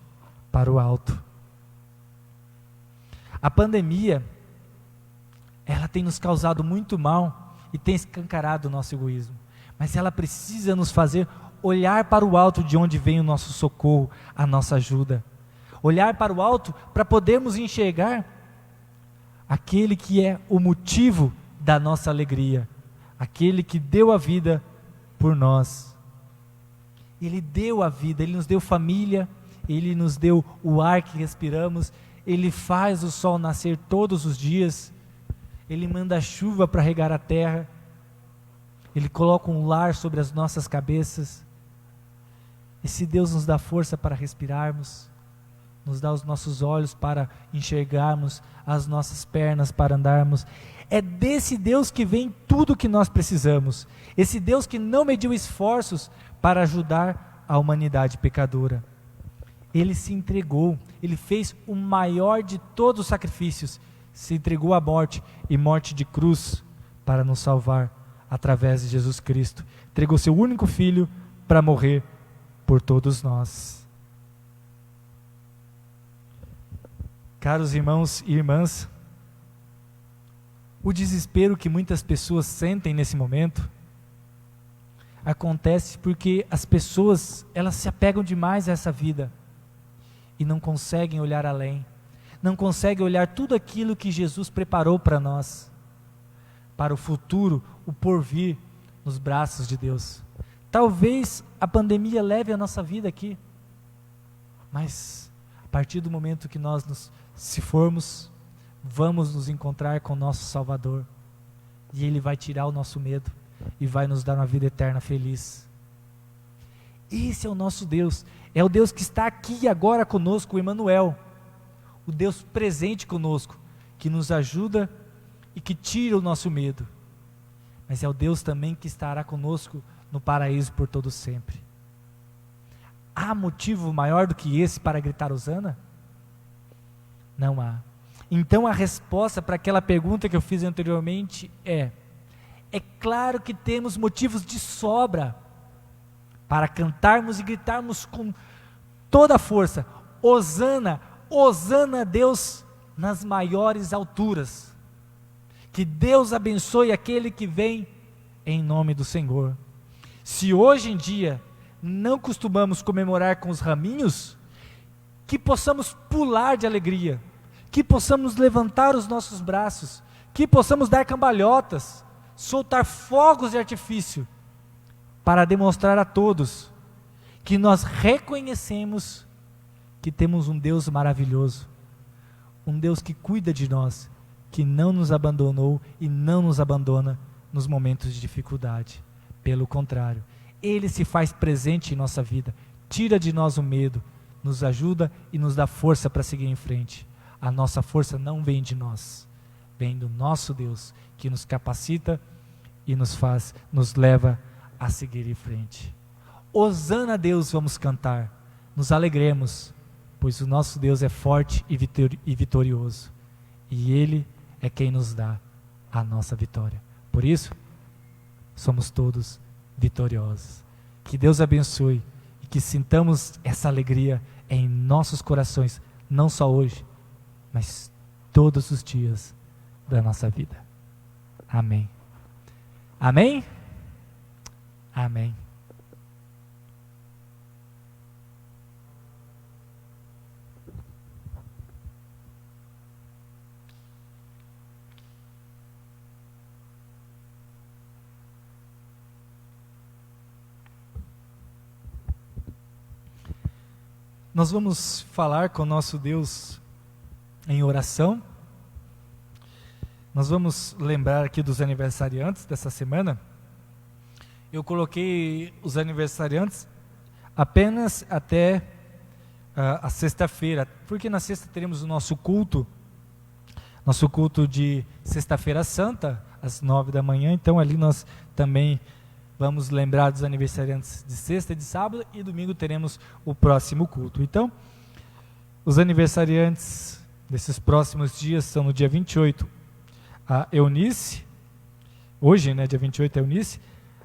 para o alto. A pandemia, ela tem nos causado muito mal e tem escancarado o nosso egoísmo. Mas ela precisa nos fazer olhar para o alto, de onde vem o nosso socorro, a nossa ajuda. Olhar para o alto para podermos enxergar aquele que é o motivo da nossa alegria, aquele que deu a vida por nós. Ele deu a vida, Ele nos deu família, Ele nos deu o ar que respiramos, Ele faz o sol nascer todos os dias, Ele manda a chuva para regar a terra, Ele coloca um lar sobre as nossas cabeças. Esse Deus nos dá força para respirarmos, nos dá os nossos olhos para enxergarmos, as nossas pernas para andarmos. É desse Deus que vem tudo o que nós precisamos. Esse Deus que não mediu esforços para ajudar a humanidade pecadora. Ele se entregou, Ele fez o maior de todos os sacrifícios, se entregou à morte, e morte de cruz, para nos salvar através de Jesus Cristo. Entregou seu único Filho para morrer por todos nós. Caros irmãos e irmãs, o desespero que muitas pessoas sentem nesse momento acontece porque as pessoas, elas se apegam demais a essa vida e não conseguem olhar além, não conseguem olhar tudo aquilo que Jesus preparou para nós, para o futuro, o porvir nos braços de Deus. Talvez a pandemia leve a nossa vida aqui, mas a partir do momento que nós se formos, vamos nos encontrar com o nosso Salvador, e Ele vai tirar o nosso medo, e vai nos dar uma vida eterna feliz. Esse é o nosso Deus, é o Deus que está aqui agora conosco, o Emmanuel, o Deus presente conosco, que nos ajuda e que tira o nosso medo, mas é o Deus também que estará conosco no paraíso por todo sempre. Há motivo maior do que esse para gritar hosana? Não há. Então a resposta para aquela pergunta que eu fiz anteriormente é claro que temos motivos de sobra para cantarmos e gritarmos com toda a força, hosana, hosana a Deus nas maiores alturas. Que Deus abençoe aquele que vem em nome do Senhor. Se hoje em dia não costumamos comemorar com os raminhos, que possamos pular de alegria, que possamos levantar os nossos braços, que possamos dar cambalhotas, soltar fogos de artifício, para demonstrar a todos que nós reconhecemos que temos um Deus maravilhoso, um Deus que cuida de nós, que não nos abandonou e não nos abandona nos momentos de dificuldade. Pelo contrário, Ele se faz presente em nossa vida, tira de nós o medo, nos ajuda e nos dá força para seguir em frente. A nossa força não vem de nós, vem do nosso Deus, que nos capacita e nos leva a seguir em frente. Hosana a Deus, vamos cantar, nos alegremos, pois o nosso Deus é forte e vitorioso, e Ele é quem nos dá a nossa vitória. Por isso, somos todos vitoriosos. Que Deus abençoe e que sintamos essa alegria em nossos corações, não só hoje, mas todos os dias da nossa vida. Amém. Amém? Amém. Nós vamos falar com o nosso Deus em oração. Nós vamos lembrar aqui dos aniversariantes dessa semana. Eu coloquei os aniversariantes apenas até a sexta-feira, porque na sexta teremos o nosso culto de sexta-feira santa, às 9 da manhã, então ali nós também vamos lembrar dos aniversariantes de sexta e de sábado, e domingo teremos o próximo culto. Então, os aniversariantes desses próximos dias são no dia 28, a Eunice, hoje, dia 28 é Eunice,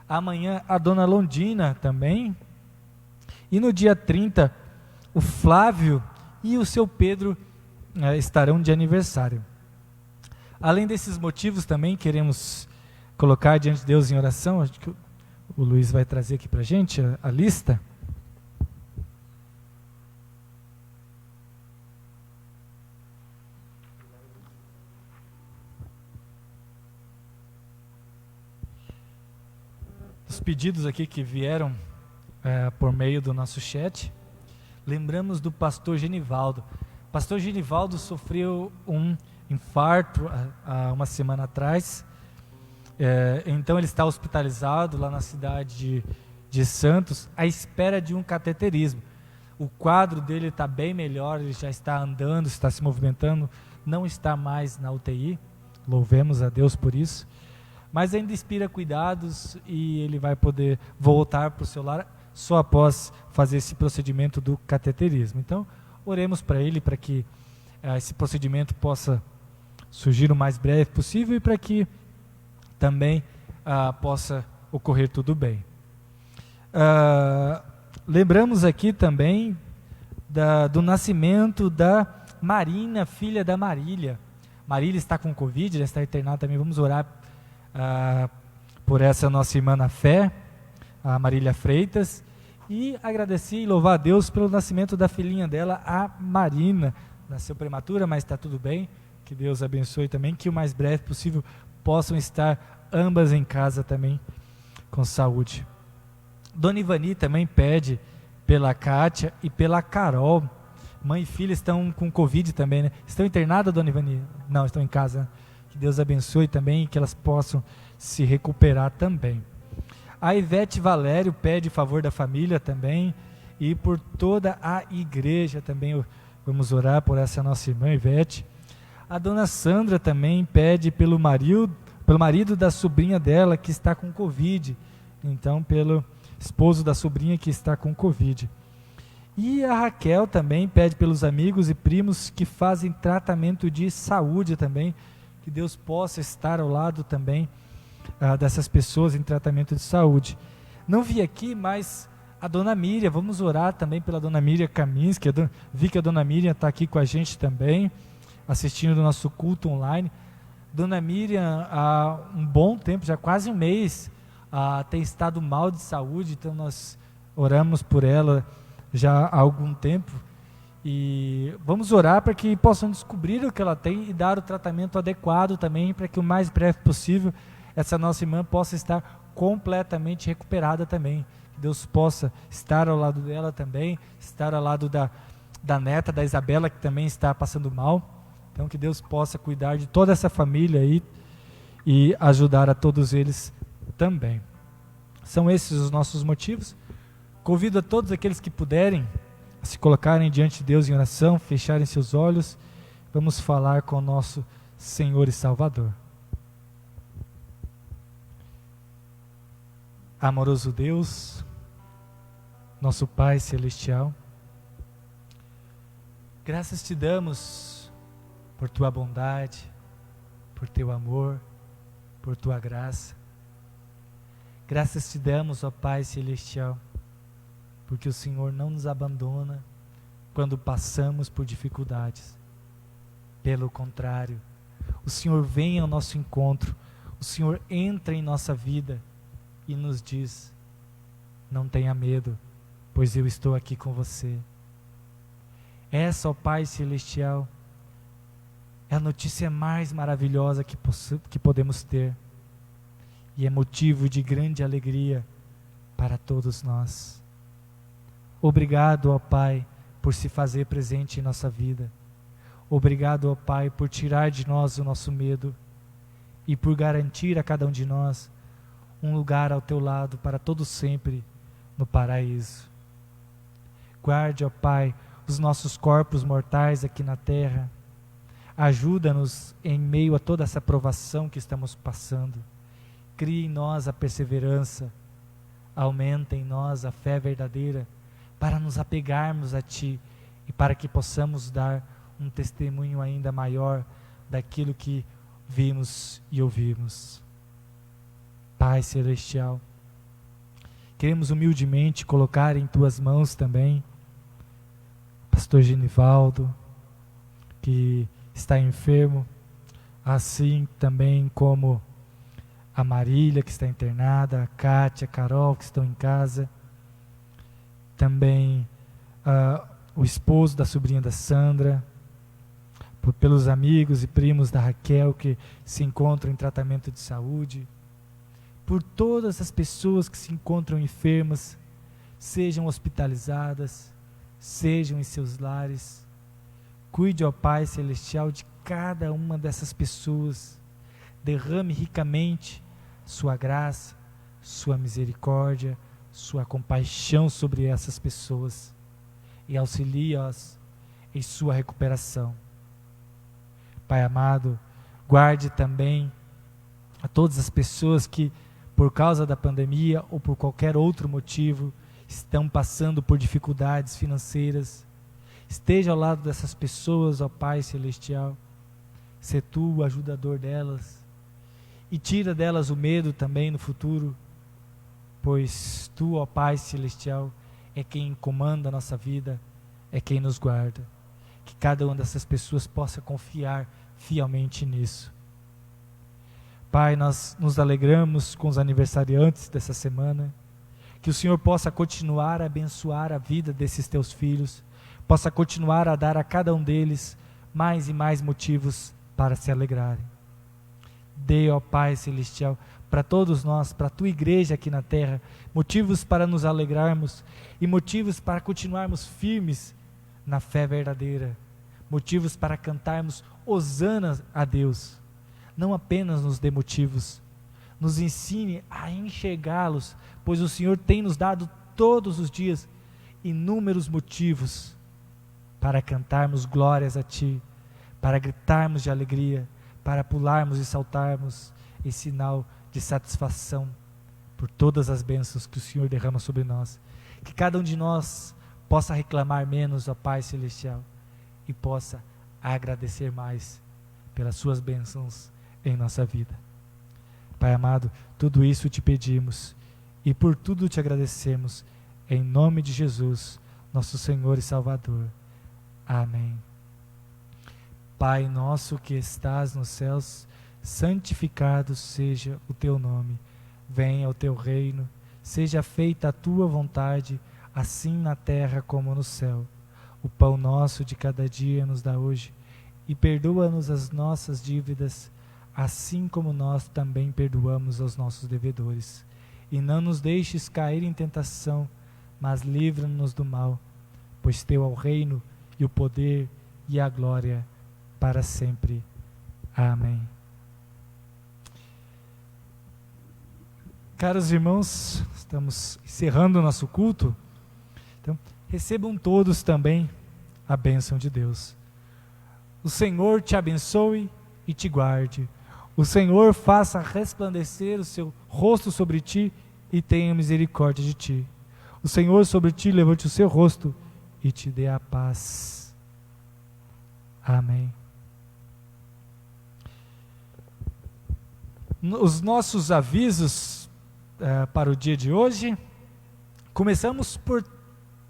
amanhã a Dona Londina também, e no dia 30, o Flávio e o seu Pedro estarão de aniversário. Além desses motivos também queremos colocar diante de Deus em oração, acho que o Luiz vai trazer aqui para a gente a lista. Os pedidos aqui que vieram por meio do nosso chat. Lembramos do pastor Genivaldo. O pastor Genivaldo sofreu um infarto há uma semana atrás. Então ele está hospitalizado lá na cidade de Santos, à espera de um cateterismo. O quadro dele está bem melhor, ele já está andando, está se movimentando, não está mais na UTI. Louvemos a Deus por isso. Mas ainda inspira cuidados e ele vai poder voltar para o seu lar só após fazer esse procedimento do cateterismo. Então, oremos para ele, para que esse procedimento possa surgir o mais breve possível e para que também possa ocorrer tudo bem. Lembramos aqui também do nascimento da Marina, filha da Marília. Marília está com Covid, já está internada também. Vamos orar por essa nossa irmã na fé, a Marília Freitas, e agradecer e louvar a Deus pelo nascimento da filhinha dela, a Marina. Nasceu prematura, mas está tudo bem, que Deus abençoe também, que o mais breve possível possam estar ambas em casa também com saúde. Dona Ivani também pede pela Kátia e pela Carol. Mãe e filha estão com Covid também, né? Estão internadas, Dona Ivani? Não, estão em casa, né? Que Deus abençoe também e que elas possam se recuperar também. A Ivete Valério pede favor da família também e por toda a igreja também. Vamos orar por essa nossa irmã Ivete. A dona Sandra também pede pelo marido da sobrinha dela que está com Covid. Então, pelo esposo da sobrinha que está com Covid. E a Raquel também pede pelos amigos e primos que fazem tratamento de saúde também. Que Deus possa estar ao lado também dessas pessoas em tratamento de saúde. Não vi aqui, mas a dona Miriam, vamos orar também pela dona Miriam Kaminski. Vi que a dona Miriam está aqui com a gente também, assistindo o nosso culto online. Dona Miriam, há um bom tempo, já quase um mês, tem estado mal de saúde, então nós oramos por ela já há algum tempo. E vamos orar para que possam descobrir o que ela tem e dar o tratamento adequado também, para que o mais breve possível essa nossa irmã possa estar completamente recuperada também. Que Deus possa estar ao lado dela também, estar ao lado da neta, da Isabela, que também está passando mal. Então que Deus possa cuidar de toda essa família aí e ajudar a todos eles também. São esses os nossos motivos. Convido a todos aqueles que puderem a se colocarem diante de Deus em oração, fecharem seus olhos. Vamos falar com o nosso Senhor e Salvador. Amoroso Deus, nosso Pai Celestial, graças te damos por tua bondade, por teu amor, por tua graça. Graças te damos, ó Pai Celestial, porque o Senhor não nos abandona quando passamos por dificuldades. Pelo contrário, o Senhor vem ao nosso encontro, o Senhor entra em nossa vida e nos diz: não tenha medo, pois eu estou aqui com você. Essa, ó Pai Celestial, é a notícia mais maravilhosa que podemos ter e é motivo de grande alegria para todos nós. Obrigado, ó Pai, por se fazer presente em nossa vida. Obrigado, ó Pai, por tirar de nós o nosso medo e por garantir a cada um de nós um lugar ao teu lado para todo sempre no paraíso. Guarde, ó Pai, os nossos corpos mortais aqui na terra. Ajuda-nos em meio a toda essa provação que estamos passando. Crie em nós a perseverança. Aumenta em nós a fé verdadeira para nos apegarmos a Ti e para que possamos dar um testemunho ainda maior daquilo que vimos e ouvimos. Pai Celestial, queremos humildemente colocar em Tuas mãos também Pastor Genivaldo, que está enfermo, assim também como a Marília, que está internada, a Kátia, a Carol, que estão em casa, também o esposo da sobrinha da Sandra, pelos amigos e primos da Raquel que se encontram em tratamento de saúde, por todas as pessoas que se encontram enfermas, sejam hospitalizadas, sejam em seus lares. Cuide, ó Pai Celestial, de cada uma dessas pessoas. Derrame ricamente sua graça, sua misericórdia, sua compaixão sobre essas pessoas e auxilie-as em sua recuperação. Pai amado, guarde também a todas as pessoas que, por causa da pandemia ou por qualquer outro motivo, estão passando por dificuldades financeiras. Esteja ao lado dessas pessoas, ó Pai Celestial. Sê Tu o ajudador delas. E tira delas o medo também no futuro, pois Tu, ó Pai Celestial, é quem comanda a nossa vida, é quem nos guarda. Que cada uma dessas pessoas possa confiar fielmente nisso. Pai, nós nos alegramos com os aniversariantes dessa semana. Que o Senhor possa continuar a abençoar a vida desses Teus filhos, possa continuar a dar a cada um deles mais e mais motivos para se alegrarem. Dê, ó Pai Celestial, para todos nós, para a Tua igreja aqui na terra, motivos para nos alegrarmos e motivos para continuarmos firmes na fé verdadeira, motivos para cantarmos hosana a Deus. Não apenas nos dê motivos, nos ensine a enxergá-los, pois o Senhor tem nos dado todos os dias inúmeros motivos para cantarmos glórias a Ti, para gritarmos de alegria, para pularmos e saltarmos em sinal de satisfação por todas as bênçãos que o Senhor derrama sobre nós. Que cada um de nós possa reclamar menos, ó Pai Celestial, e possa agradecer mais pelas Suas bênçãos em nossa vida. Pai amado, tudo isso te pedimos e por tudo te agradecemos, em nome de Jesus, nosso Senhor e Salvador. Amém. Pai nosso que estás nos céus, santificado seja o Teu nome. Venha o Teu reino, seja feita a Tua vontade, assim na terra como no céu. O pão nosso de cada dia nos dá hoje, e perdoa-nos as nossas dívidas, assim como nós também perdoamos aos nossos devedores. E não nos deixes cair em tentação, mas livra-nos do mal, pois Teu é o reino, e o poder, e a glória, para sempre. Amém. Caros irmãos, estamos encerrando o nosso culto, então recebam todos também a bênção de Deus. O Senhor te abençoe e te guarde. O Senhor faça resplandecer o seu rosto sobre ti e tenha misericórdia de ti. O Senhor sobre ti levante o seu rosto e te dê a paz. Amém. Os nossos avisos para o dia de hoje, começamos por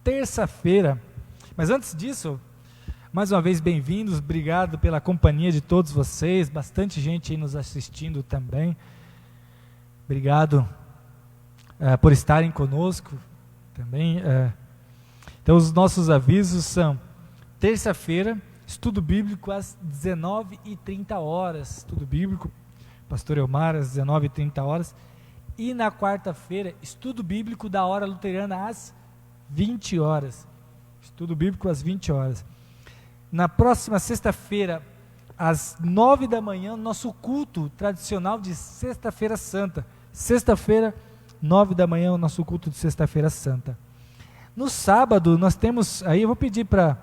terça-feira, mas antes disso, mais uma vez bem-vindos, obrigado pela companhia de todos vocês, bastante gente aí nos assistindo também, obrigado por estarem conosco também. Então os nossos avisos são: terça-feira, estudo bíblico às 19h30, estudo bíblico, Pastor Elmar às 19h30, e na quarta-feira, estudo bíblico da hora luterana às 20 horas, estudo bíblico às 20 horas. Na próxima sexta-feira, às 9 da manhã, nosso culto tradicional de Sexta-feira Santa. Sexta-feira, 9 da manhã, o nosso culto de Sexta-feira Santa. No sábado, nós temos, aí eu vou pedir para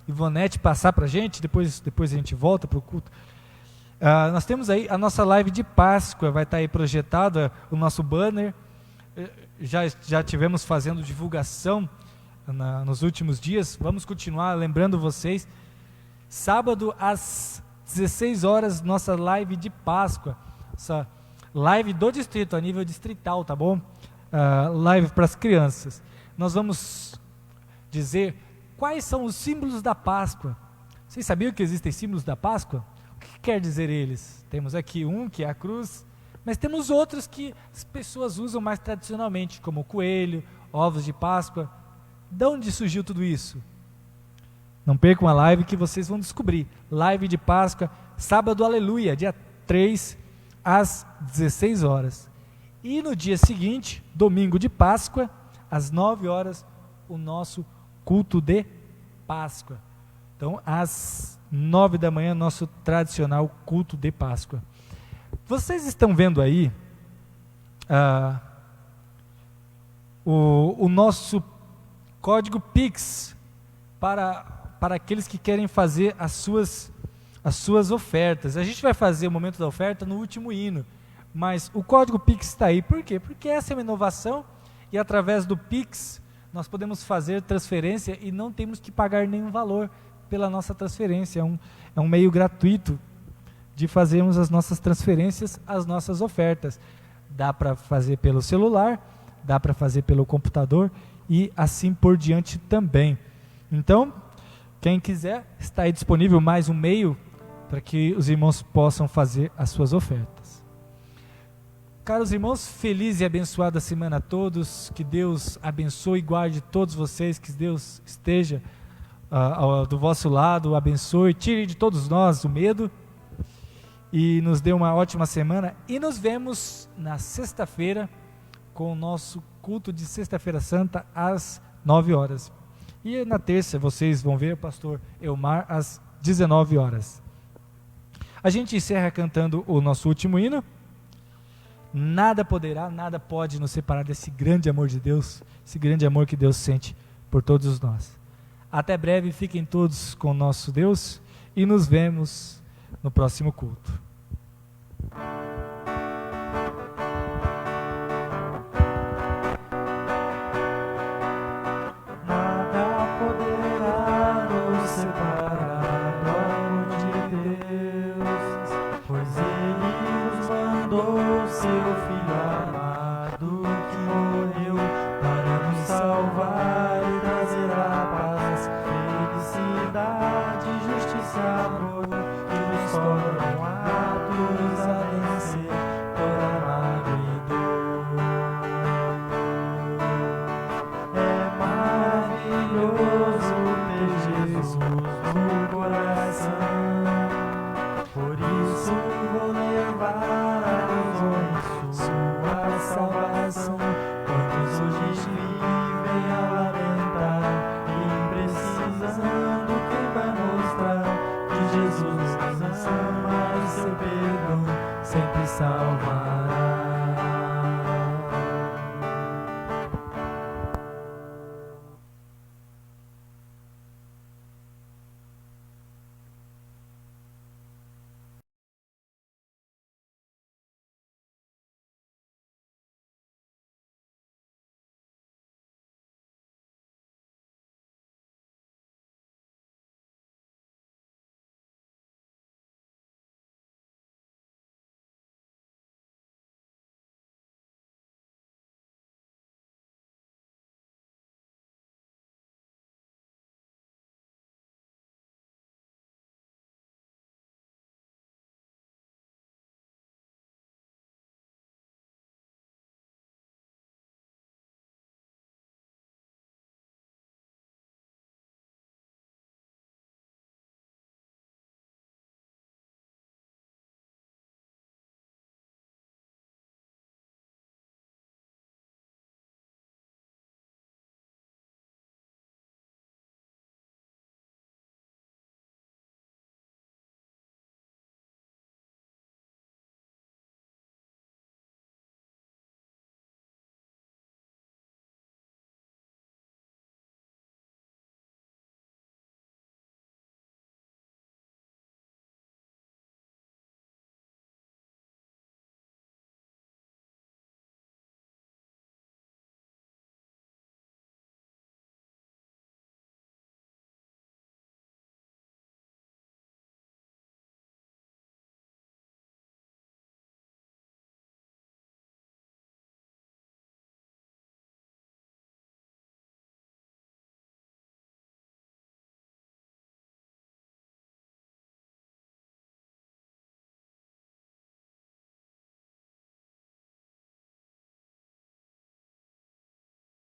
Ivonete passar para a gente, depois a gente volta para o culto. Nós temos aí a nossa live de Páscoa, vai estar aí projetada o nosso banner. Já tivemos fazendo divulgação nos últimos dias, vamos continuar lembrando vocês. Sábado às 16 horas, nossa live de Páscoa, essa live do distrito, a nível distrital, tá bom? Live para as crianças. Nós vamos dizer quais são os símbolos da Páscoa. Vocês sabiam que existem símbolos da Páscoa? quer dizer eles? Temos aqui um que é a cruz, mas temos outros que as pessoas usam mais tradicionalmente, como coelho, ovos de Páscoa. De onde surgiu tudo isso? Não percam a live que vocês vão descobrir. Live de Páscoa, sábado, aleluia, dia 3, às 16 horas. E no dia seguinte, domingo de Páscoa, às 9 horas, o nosso culto de Páscoa. Então, às 9 da manhã, nosso tradicional culto de Páscoa. Vocês estão vendo aí o nosso código Pix para aqueles que querem fazer as suas ofertas. A gente vai fazer o momento da oferta no último hino, mas o código Pix está aí. Por quê? Porque essa é uma inovação e através do Pix nós podemos fazer transferência e não temos que pagar nenhum valor pela nossa transferência. É um meio gratuito de fazermos as nossas transferências, as nossas ofertas. Dá para fazer pelo celular, dá para fazer pelo computador e assim por diante também. Então, quem quiser, está aí disponível mais um meio para que os irmãos possam fazer as suas ofertas. Caros irmãos, feliz e abençoada semana a todos, que Deus abençoe e guarde todos vocês, que Deus esteja do vosso lado, abençoe, tire de todos nós o medo e nos dê uma ótima semana, e nos vemos na sexta-feira com o nosso culto de Sexta-feira Santa às 9 horas. E na terça vocês vão ver o pastor Elmar às 19 horas. A gente encerra cantando o nosso último hino. Nada poderá, nada pode nos separar desse grande amor de Deus, esse grande amor que Deus sente por todos nós. Até breve, fiquem todos com o nosso Deus e nos vemos no próximo culto. Jesus nos ama e seu perdão sempre salva.